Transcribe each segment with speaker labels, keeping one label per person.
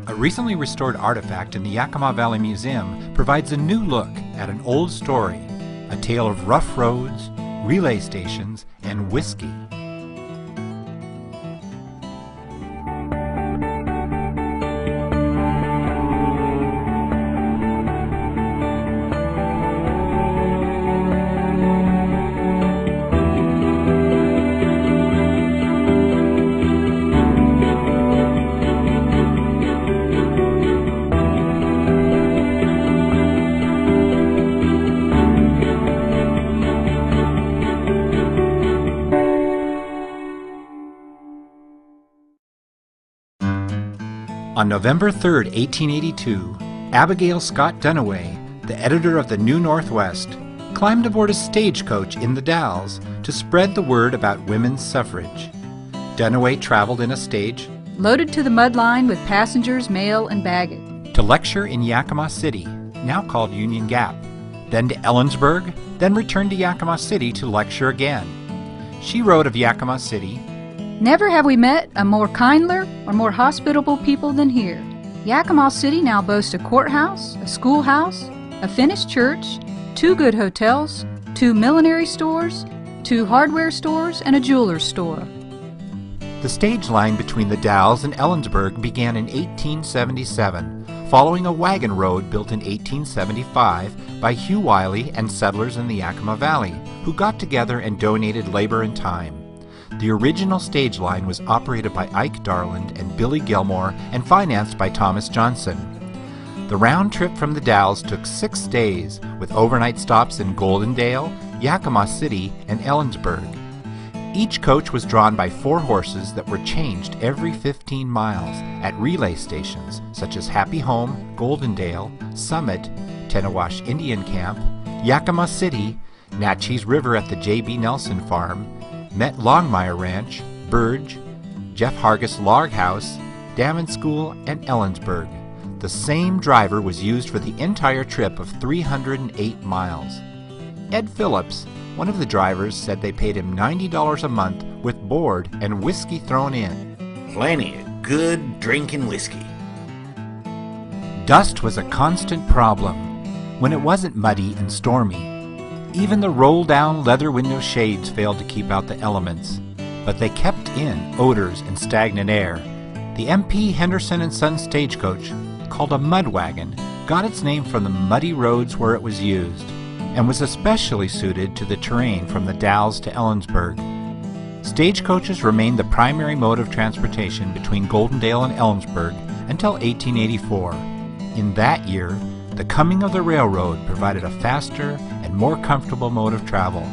Speaker 1: A recently restored artifact in the Yakima Valley Museum provides a new look at an old story, a tale of rough roads, relay stations, and whiskey. On November 3, 1882, Abigail Scott Duniway, the editor of the New Northwest, climbed aboard a stagecoach in the Dalles to spread the word about women's suffrage. Duniway traveled in a stage
Speaker 2: loaded to the mudline with passengers, mail, and baggage,
Speaker 1: to lecture in Yakima City, now called Union Gap, then to Ellensburg, then returned to Yakima City to lecture again. She wrote of Yakima City,
Speaker 2: "Never have we met a more kindler or more hospitable people than here. Yakima City now boasts a courthouse, a schoolhouse, a finished church, 2 good hotels, 2 millinery stores, 2 hardware stores, and a jeweler's store."
Speaker 1: The stage line between the Dalles and Ellensburg began in 1877, following a wagon road built in 1875 by Hugh Wiley and settlers in the Yakima Valley, who got together and donated labor and time. The original stage line was operated by Ike Darland and Billy Gilmore and financed by Thomas Johnson. The round trip from the Dalles took 6 days, with overnight stops in Goldendale, Yakima City, and Ellensburg. Each coach was drawn by 4 horses that were changed every 15 miles at relay stations such as Happy Home, Goldendale, Summit, Tennawash Indian Camp, Yakima City, Natchez River at the J.B. Nelson Farm, Met Longmire Ranch, Burge, Jeff Hargis Log House, Damon School, and Ellensburg. The same driver was used for the entire trip of 308 miles. Ed Phillips, one of the drivers, said they paid him $90 a month with board and whiskey thrown in.
Speaker 3: Plenty of good drinking whiskey.
Speaker 1: Dust was a constant problem when it wasn't muddy and stormy. Even the roll-down leather window shades failed to keep out the elements, but they kept in odors and stagnant air. The MP Henderson and Son stagecoach, called a mud wagon, got its name from the muddy roads where it was used, and was especially suited to the terrain from the Dalles to Ellensburg. Stagecoaches remained the primary mode of transportation between Goldendale and Ellensburg until 1884. In that year, the coming of the railroad provided a faster and more comfortable mode of travel,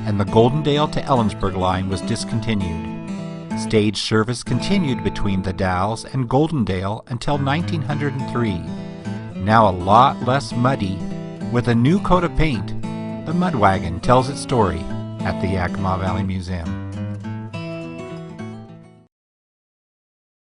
Speaker 1: and the Goldendale to Ellensburg line was discontinued. Stage service continued between the Dalles and Goldendale until 1903. Now a lot less muddy, with a new coat of paint, the mud wagon tells its story at the Yakima Valley Museum.